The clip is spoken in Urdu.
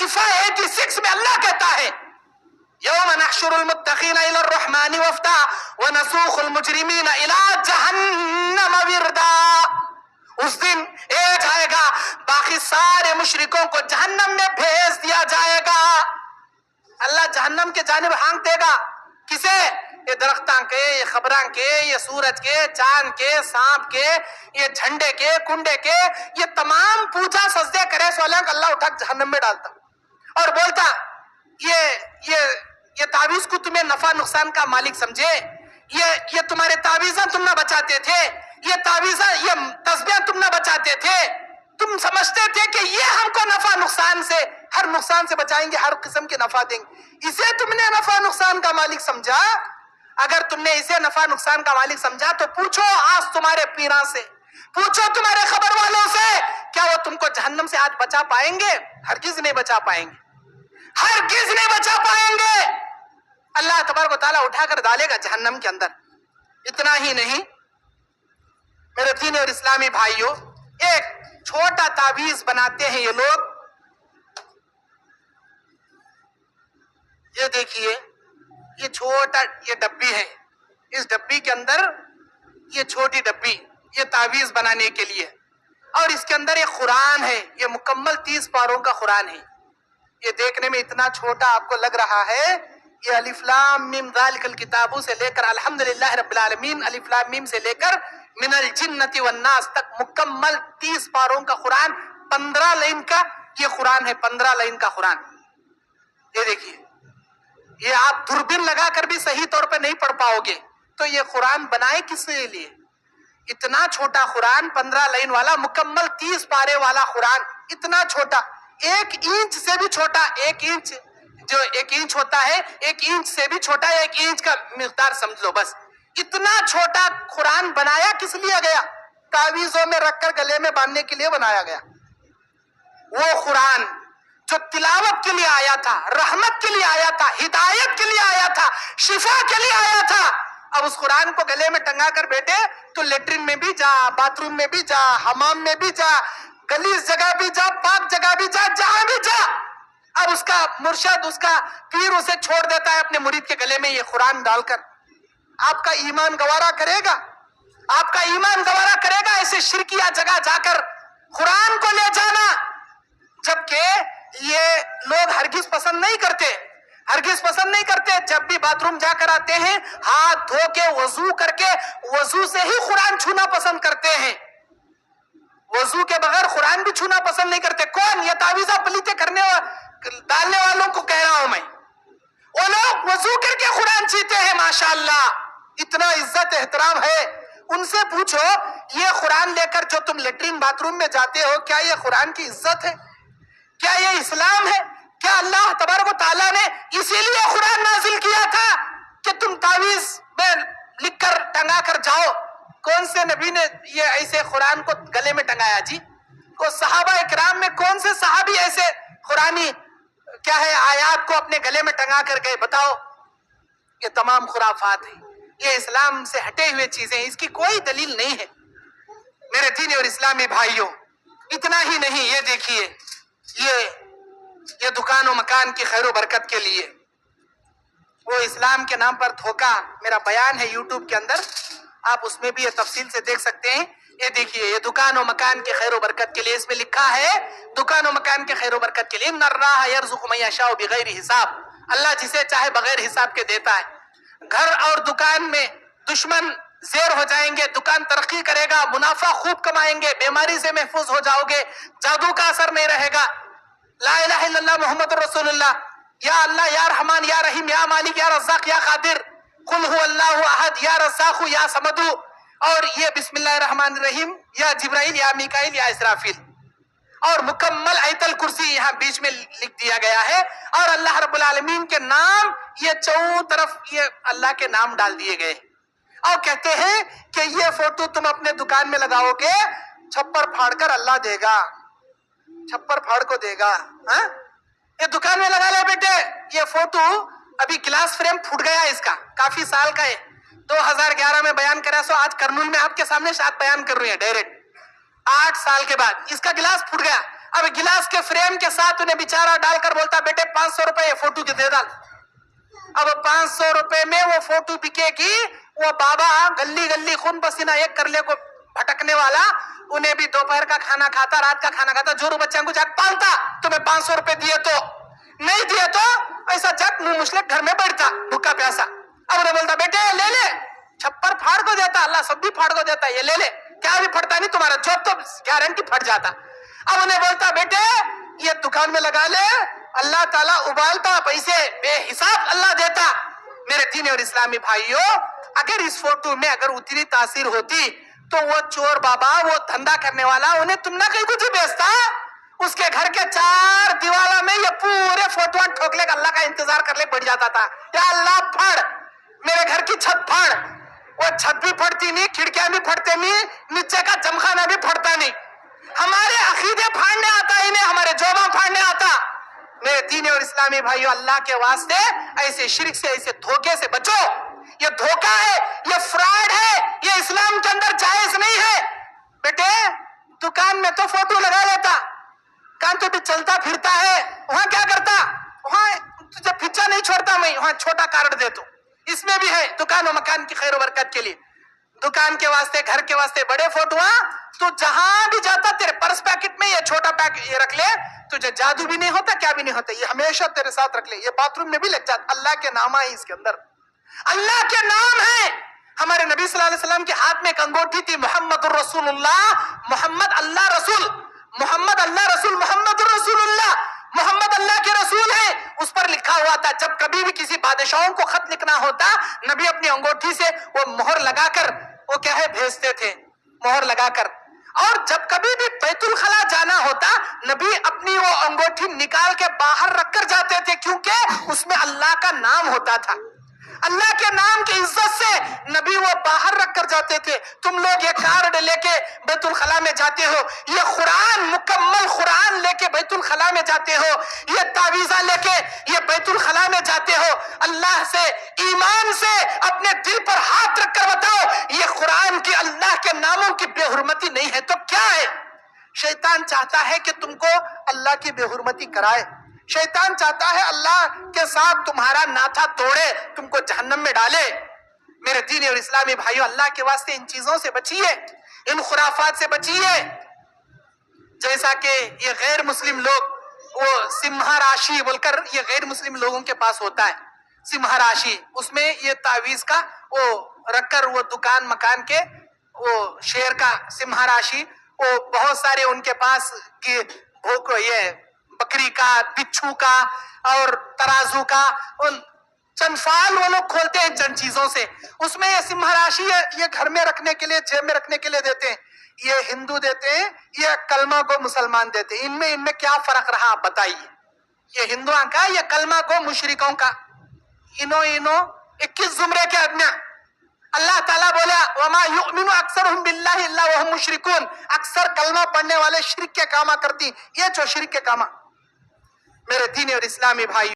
صفحہ 86 میں اللہ کہتا ہے یوم نحشر المتقین الی الرحمن وفدا ونسوق المجرمین الی جہنم وردا. اس دن ایک آئے گا باقی سارے مشرکوں کو جہنم میں بھیج دیا جائے گا. اللہ جہنم کے جانب ہانک دے گا. کسے؟ یہ درختاں کے، یہ خبراں کے، یہ سورج کے، چاند کے، سانپ کے، یہ جھنڈے کے، کنڈے کے، یہ تمام پوجا سجدے کرے سو اللہ اٹھا جہنم میں ڈالتا اور بولتا یہ تعویذ کو تمہیں نفع نقصان کا مالک سمجھے، یہ تمہارے تعویذاں تم نہ بچاتے تھے، یہ تعویذاں یہ تسبیحاں تم نہ بچاتے تھے، تم سمجھتے تھے کہ یہ ہم کو نفع نقصان سے، ہر نقصان سے بچائیں گے، ہر قسم کے نفع دیں گے، اسے تم نے نفع نقصان کا مالک سمجھا. اگر تم نے اسے نفع نقصان کا مالک سمجھا تو پوچھو آج تمہارے پیراں سے، پوچھو تمہارے خبر والوں سے، کیا وہ تم کو جہنم سے آج بچا پائیں گے؟ ہرگز نہیں بچا پائیں گے، ہرگز نہیں بچا پائیں گے. اللہ تبارک و تعالیٰ اٹھا کر ڈالے گا جہنم کے اندر. اتنا ہی نہیں میرے دین اور اسلامی بھائیوں، ایک چھوٹا تعویذ بناتے ہیں یہ لوگ. یہ دیکھیے، یہ چھوٹا یہ ڈبی ہے، اس ڈبی کے اندر یہ چھوٹی ڈبی یہ تعویذ بنانے کے لیے، اور اس کے اندر ایک قرآن ہے، یہ مکمل 30 پاروں کا قرآن ہے. یہ دیکھنے میں اتنا چھوٹا آپ کو لگ رہا ہے. یہ الف لام میم ذالک الکتاب سے لے کر الحمدللہ رب العالمین الف لام میم سے لے کر من الجنۃ والناس تک مکمل 30 پاروں کا قرآن، 15 لائن کا یہ قرآن ہے، 15 لائن کا قرآن. یہ دیکھیے، یہ آپ دوربین لگا کر بھی صحیح طور پہ نہیں پڑھ پاؤ گے. تو یہ قرآن بنائے کس کے لیے؟ اتنا چھوٹا قرآن، 15 لائن والا، مکمل 30 پارے والا قرآن، اتنا چھوٹا، 1 انچ سے بھی چھوٹا. 1 انچ جو 1 انچ ہوتا ہے، 1 انچ سے بھی چھوٹا، 1 انچ کا مقدار سمجھ لو بس. اتنا چھوٹا قرآن بنایا کس لیے گیا؟ تعویذوں میں رکھ کر گلے میں باندھنے کے لیے بنایا گیا. وہ قرآن جو تلاوت کے لیے آیا تھا، رحمت کے لیے آیا تھا، ہدایت کے لیے آیا تھا، شفا کے لیے آیا تھا، اب اس قرآن کو گلے میں ٹنگا کر بیٹھے تو لیٹرین میں بھی جا، باتھ روم میں بھی جا، حمام میں بھی جا، گلیس جگہ بھی جا، پاک جگہ بھی جا، جہاں بھی جا. اب اس کا مرشد، اس کا پیر اسے چھوڑ دیتا ہے اپنے مرید کے گلے میں یہ قرآن ڈال کر. آپ کا ایمان گوارا کرے گا؟ آپ کا ایمان گوارا کرے گا ایسے شرکیہ جگہ جا کر قرآن کو لے جانا؟ جبکہ یہ لوگ ہرگز پسند نہیں کرتے، ہرگز پسند نہیں کرتے. جب بھی باتھ روم جا کر آتے ہیں، ہاتھ دھو کے وضو کر کے وضو سے ہی قرآن چھونا پسند کرتے ہیں. وضو کے بغیر قرآن بھی چھونا پسند نہیں کرتے. کون؟ یہ تعویذہ پلیتے کرنے ڈالنے والوں کو کہہ رہا ہوں میں. وہ لوگ وضو کر کے قرآن چھیتے ہیں، ماشاءاللہ اتنا عزت احترام ہے. ان سے پوچھو یہ قرآن لے کر جو تم لیٹرین باتھ روم میں جاتے ہو، کیا یہ قرآن کی عزت ہے؟ کیا یہ اسلام ہے؟ کیا اللہ تبارک و تعالیٰ نے اسی لیے قرآن نازل کیا تھا کہ تم تعویذ میں لکھ کر ٹنگا کر جاؤ؟ کون سے نبی نے یہ ایسے قرآن کو گلے میں ٹنگایا جی؟ کو صحابہ اکرام میں کون سے صحابی ایسے قرآنی کیا ہے آیات کو اپنے گلے میں ٹنگا کر گئے؟ بتاؤ. یہ تمام خرافات ہیں، یہ اسلام سے ہٹے ہوئے چیزیں ہیں، اس کی کوئی دلیل نہیں ہے. میرے دینی اور اسلامی بھائیوں، اتنا ہی نہیں، یہ دیکھیے، یہ دکان و مکان کی خیر و برکت کے لیے وہ اسلام کے نام پر دھوکہ، میرا بیان ہے یوٹیوب کے اندر، آپ اس میں بھی یہ تفصیل سے دیکھ سکتے ہیں. یہ دیکھیے، یہ دکان و مکان کے خیر و برکت کے لیے، اس میں لکھا ہے دکان و مکان کے خیر و برکت کے لیے ان اللہ یرزق من یشاء بغیر حساب، اللہ جسے چاہے بغیر حساب کے دیتا ہے. گھر اور دکان میں دشمن زیر ہو جائیں گے، دکان ترقی کرے گا، منافع خوب کمائیں گے، بیماری سے محفوظ ہو جاؤ گے، جادو کا اثر نہیں رہے گا. لا الہ الا اللہ محمد رسول اللہ، یا اللہ یا رحمان یا رحیم یا مالک یا رزاق یا قادر، قل هو اللہ احد یا رزاق یا صمد، اور یہ بسم اللہ الرحمن الرحیم یا جبرائیل یا میکائیل یا اسرافیل، اور مکمل آیت الکرسی یہاں بیچ میں لکھ دیا گیا ہے، اور اللہ رب العالمین کے نام یہ چاروں طرف یہ اللہ کے نام ڈال دیے گئے. اور کہتے ہیں کہ یہ فوٹو تم اپنے دکان میں لگاؤ گے، چھپر پھاڑ کر اللہ دے گا، چھپر پھاڑ کو دے گا. یہ دکان میں لگا لے بیٹے. یہ فوٹو ابھی گلاس فریم پھوٹ گیا اس کا، کافی سال کا ہے، 2011 میں بیان کرا سو آج کرنول میں آپ کے سامنے شاید بیان کر رہی ہیں ڈائریکٹ 8 سال کے بعد اس کا گلاس پھوٹ گیا. اب گلاس کے فریم کے ساتھ انہیں بیچارہ ڈال کر بولتا بیٹے 500 روپے یہ فوٹو کے دے ڈال. اب 500 روپے میں وہ فوٹو بکے گی. وہ بابا گلی گلی خون پسینہ ایک کرلے کو بھٹکنے والا, انہیں بھی دوپہر کا کھانا کھاتا, رات کا کھانا کھاتا, جورو بچوں کو جاگ پالتا. تمہیں 500 روپے دیے تو نہیں دیے تو ایسا جگ منہ مسلک گھر میں بیٹھتا بھوکا پیاسا. اب انہیں بولتا بیٹے لے لے, چھپر پھاڑ کو دیتا, اللہ سب بھی پھاڑ کو دیتا, یہ لے لے. کیا بھی پھٹتا نہیں, تمہارا جوب تو گارنٹی پھٹ جاتا. اب انہیں بولتا بیٹے یہ دکان میں لگا لے, اللہ تعالیٰ ابالتا پیسے بے حساب اللہ دیتا. میرے دین اور اسلامی بھائیوں, اگر اس فوٹو میں اگر اتنی تاثیر ہوتی تو وہ چور بابا, وہ دھندا کرنے والا, انہیں تم نہ کہیں کچھ ہی بیچتا. اس کے گھر کے 4 دیوالوں میں یہ پورے فوٹو ٹھوک لے, اللہ کا انتظار کر لے بیٹھ جاتا تھا. یا اللہ پھڑ میرے گھر کی چھت پھڑ. وہ چھت بھی پھڑتی نہیں, کھڑکیاں بھی پھڑتے نہیں, نیچے کا جمخانہ بھی پھڑتا نہیں. ہمارے عقیدے پھاڑنے آتا انہیں, ہمارے جوباں پھاڑنے آتا. میرے دین اور اسلامی بھائیوں, اللہ کے واسطے ایسے شرک سے, ایسے دھوکے سے بچو. یہ دھوکہ ہے, یہ فراڈ ہے, یہ اسلام کے اندر جائز نہیں ہے. بیٹے دکان میں تو فوٹو لگا لیتا, کان تو بھی چلتا پھرتا ہے, وہاں کیا کرتا, وہاں تجھے پھچا نہیں چھوڑتا, میں وہاں چھوٹا کارڈ دے دوں. اس میں بھی ہے دکان و مکان کی خیر و برکت کے لیے, دکان کے واسطے, گھر کے واسطے بڑے فوٹو. تو جہاں بھی جاتا تیرے پرس پیکٹ میں یہ چھوٹا پیکٹ یہ رکھ لے, تجھے جادو بھی نہیں ہوتا, کیا بھی نہیں ہوتا, یہ ہمیشہ تیرے ساتھ رکھ لے. یہ باتھ روم میں بھی لگ جاتا, اللہ کے نام ہے اس کے اندر, اللہ کے نام ہے. ہمارے نبی صلی اللہ علیہ وسلم کے ہاتھ میں ایک انگوٹھی تھی, محمد الرسول اللہ, محمد اللہ رسول, محمد اللہ رسول, محمد الرسول اللہ, محمد اللہ کے رسول ہے. اس پر لکھا ہوا تھا, جب کبھی بھی کسی بادشاہوں کو خط لکھنا ہوتا, نبی اپنی انگوٹھی سے وہ مہر لگا کر وہ کیا ہے بھیجتے تھے, مہر لگا کر. اور جب کبھی بھی بیت الخلا جانا ہوتا, نبی اپنی وہ انگوٹھی نکال کے باہر رکھ کر جاتے تھے, کیونکہ اس میں اللہ کا نام ہوتا تھا. اللہ کے نام کی عزت سے نبی وہ باہر رکھ کر جاتے تھے. تم لوگ یہ کارڈ لے کے بیت الخلا میں جاتے ہو, یہ قرآن, مکمل قرآن لے کے بیت الخلا میں جاتے ہو, یہ تعویذہ لے کے یہ بیت الخلا میں جاتے ہو. اللہ سے, ایمان سے اپنے دل پر ہاتھ رکھ کر بتاؤ, یہ قرآن کی, اللہ کے ناموں کی بے حرمتی نہیں ہے تو کیا ہے؟ شیطان چاہتا ہے کہ تم کو اللہ کی بے حرمتی کرائے. شیطان چاہتا ہے اللہ کے ساتھ تمہارا ناتا توڑے, تم کو جہنم میں ڈالے. میرے دین اور اسلامی بھائیوں, اللہ کے واسطے ان چیزوں سے بچیے, ان خرافات سے بچیے. جیسا کہ یہ غیر مسلم لوگ, وہ سمہا راشی بول کر یہ غیر مسلم لوگوں کے پاس ہوتا ہے, سمہا راشی, اس میں یہ تعویذ کا وہ رکھ کر وہ دکان مکان کے وہ شیر کا سمہا راشی, وہ بہت سارے ان کے پاس یہ بکری کا, بچھو کا اور ترازو کا, ان چند فال وہ لوگ کھولتے ہیں چند چیزوں سے. اس میں یہ سمہا راشی یہ گھر میں رکھنے کے لیے, جیب میں رکھنے کے لیے دیتے ہیں. یہ ہندو دیتے ہیں, یہ کلمہ کو مسلمان دیتے ہیں. ان میں کیا فرق رہا آپ بتائیے؟ یہ ہندوؤں کا, یہ کلمہ کو مشرکوں کا. 21 زمرے کے آدمیاں. اللہ تعالیٰ بولا وما یؤمن اکثرهم باللہ الا وهم مشرکون, اکثر کلمہ پڑھنے والے شرک کے کامہ کرتی. یہ جو شرک کے کامہ, میرے دین اور اسلامی بھائی